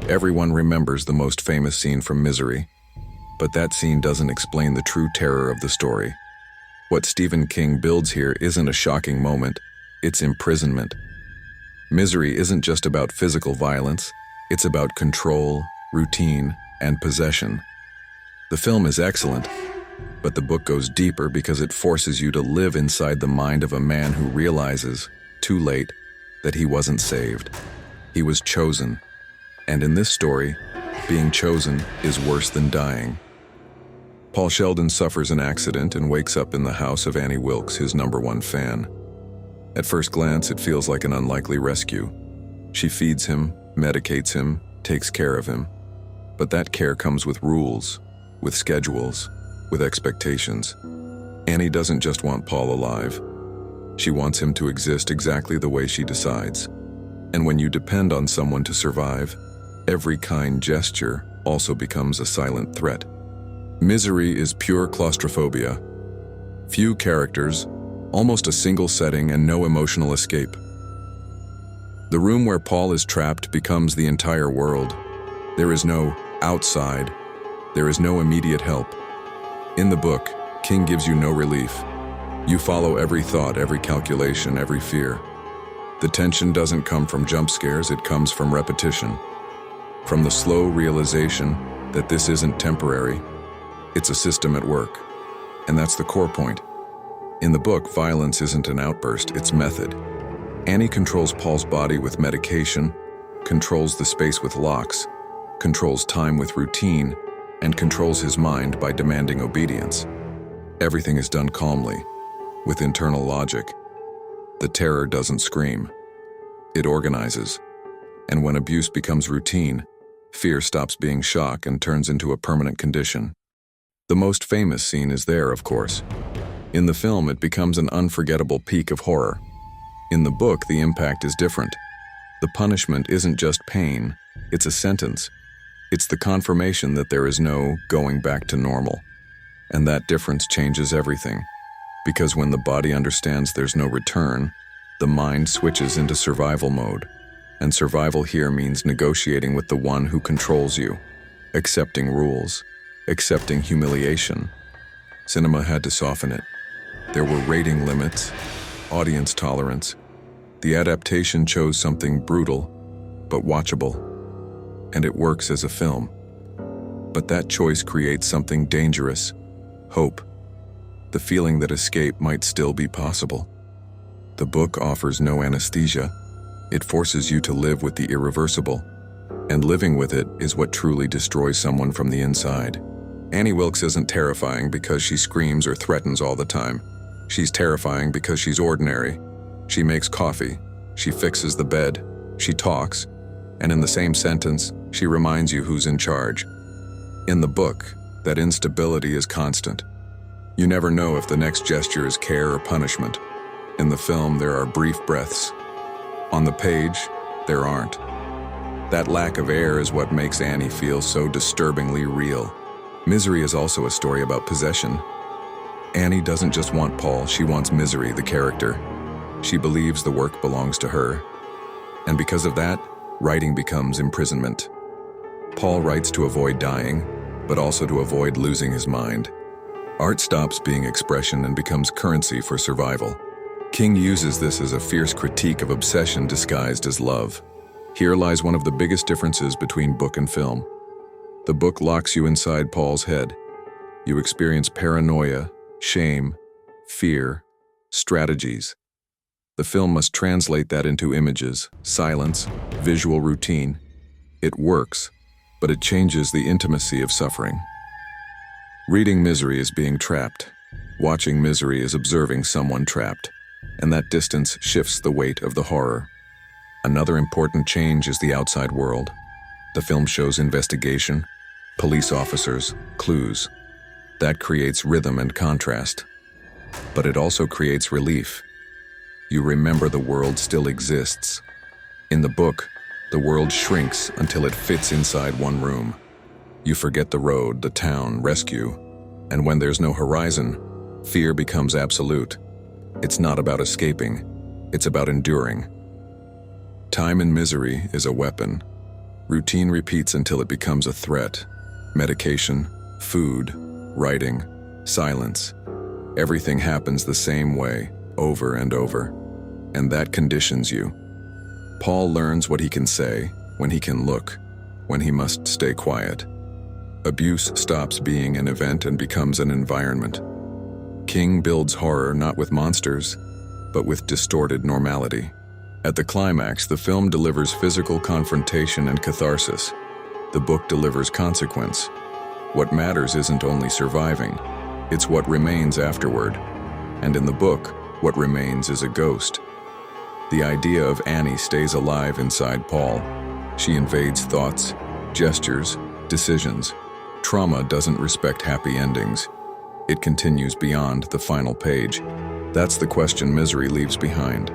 Everyone remembers the most famous scene from Misery, but that scene doesn't explain the true terror of the story. What Stephen King builds here isn't a shocking moment, it's imprisonment. Misery isn't just about physical violence, it's about control, routine, and possession. The film is excellent, but the book goes deeper because it forces you to live inside the mind of a man who realizes, too late, that he wasn't saved. He was chosen. And in this story, being chosen is worse than dying. Paul Sheldon suffers an accident and wakes up in the house of Annie Wilkes, his #1 fan. At first glance, it feels like an unlikely rescue. She feeds him, medicates him, takes care of him. But that care comes with rules, with schedules, with expectations. Annie doesn't just want Paul alive. She wants him to exist exactly the way she decides. And when you depend on someone to survive, every kind gesture also becomes a silent threat. Misery is pure claustrophobia. Few characters, almost a single setting, and no emotional escape. The room where Paul is trapped becomes the entire world. There is no outside. There is no immediate help. In the book, King gives you no relief. You follow every thought, every calculation, every fear. The tension doesn't come from jump scares, it comes from repetition. From the slow realization that this isn't temporary, it's a system at work. And that's the core point. In the book, violence isn't an outburst, it's method. Annie controls Paul's body with medication, controls the space with locks, controls time with routine, and controls his mind by demanding obedience. Everything is done calmly, with internal logic. The terror doesn't scream. It organizes. And when abuse becomes routine, fear stops being shock and turns into a permanent condition. The most famous scene is there, of course. In the film, it becomes an unforgettable peak of horror. In the book, the impact is different. The punishment isn't just pain, it's a sentence. It's the confirmation that there is no going back to normal. And that difference changes everything. Because when the body understands there's no return, the mind switches into survival mode. And survival here means negotiating with the one who controls you, accepting rules, accepting humiliation. Cinema had to soften it. There were rating limits, audience tolerance. The adaptation chose something brutal, but watchable. And it works as a film. But that choice creates something dangerous, hope, the feeling that escape might still be possible. The book offers no anesthesia. It forces you to live with the irreversible, and living with it is what truly destroys someone from the inside. Annie Wilkes isn't terrifying because she screams or threatens all the time. She's terrifying because she's ordinary. She makes coffee, she fixes the bed, she talks, and in the same sentence, she reminds you who's in charge. In the book, that instability is constant. You never know if the next gesture is care or punishment. In the film, there are brief breaths. On the page, there aren't. That lack of air is what makes Annie feel so disturbingly real. Misery is also a story about possession. Annie doesn't just want Paul, she wants Misery, the character. She believes the work belongs to her. And because of that, writing becomes imprisonment. Paul writes to avoid dying, but also to avoid losing his mind. Art stops being expression and becomes currency for survival. King uses this as a fierce critique of obsession disguised as love. Here lies one of the biggest differences between book and film. The book locks you inside Paul's head. You experience paranoia, shame, fear, strategies. The film must translate that into images, silence, visual routine. It works, but it changes the intimacy of suffering. Reading Misery is being trapped. Watching Misery is observing someone trapped, and that distance shifts the weight of the horror. Another important change is the outside world. The film shows investigation, police officers, clues. That creates rhythm and contrast. But it also creates relief. You remember the world still exists. In the book, the world shrinks until it fits inside one room. You forget the road, the town, rescue, and when there's no horizon, fear becomes absolute. It's not about escaping, it's about enduring. Time in Misery is a weapon. Routine repeats until it becomes a threat. Medication, food, writing, silence. Everything happens the same way, over and over. And that conditions you. Paul learns what he can say, when he can look, when he must stay quiet. Abuse stops being an event and becomes an environment. King builds horror not with monsters, but with distorted normality. At the climax, the film delivers physical confrontation and catharsis. The book delivers consequence. What matters isn't only surviving, it's what remains afterward. And in the book, what remains is a ghost. The idea of Annie stays alive inside Paul. She invades thoughts, gestures, decisions. Trauma doesn't respect happy endings. It continues beyond the final page. That's the question Misery leaves behind.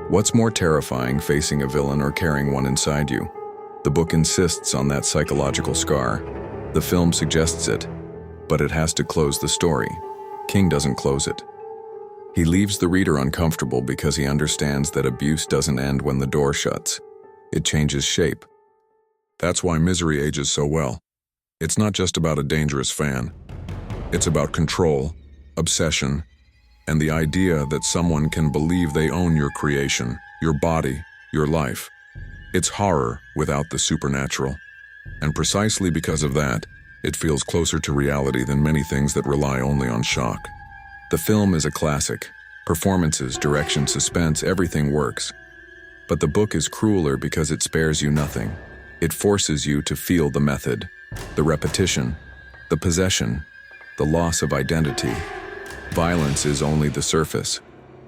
What's more terrifying, facing a villain or carrying one inside you? The book insists on that psychological scar. The film suggests it, but it has to close the story. King doesn't close it. He leaves the reader uncomfortable because he understands that abuse doesn't end when the door shuts. It changes shape. That's why Misery ages so well. It's not just about a dangerous fan. It's about control, obsession, and the idea that someone can believe they own your creation, your body, your life. It's horror without the supernatural. And precisely because of that, it feels closer to reality than many things that rely only on shock. The film is a classic. Performances, direction, suspense, everything works. But the book is crueler because it spares you nothing. It forces you to feel the method, the repetition, the possession, the loss of identity. Violence is only the surface.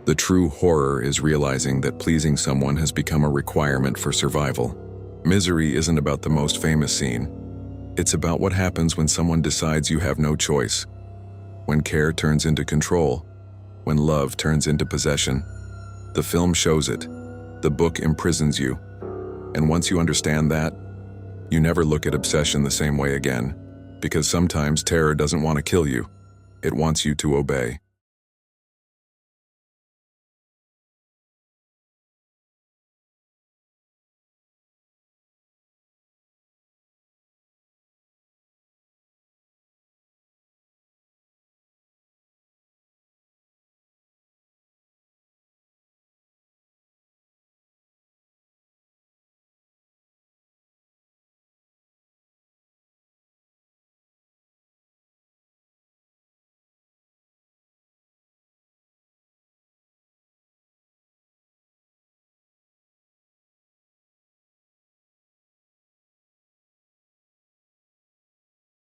The true horror is realizing that pleasing someone has become a requirement for survival. Misery isn't about the most famous scene. It's about what happens when someone decides you have no choice. When care turns into control. When love turns into possession. The film shows it. The book imprisons you. And once you understand that, you never look at obsession the same way again. Because sometimes terror doesn't want to kill you. It wants you to obey.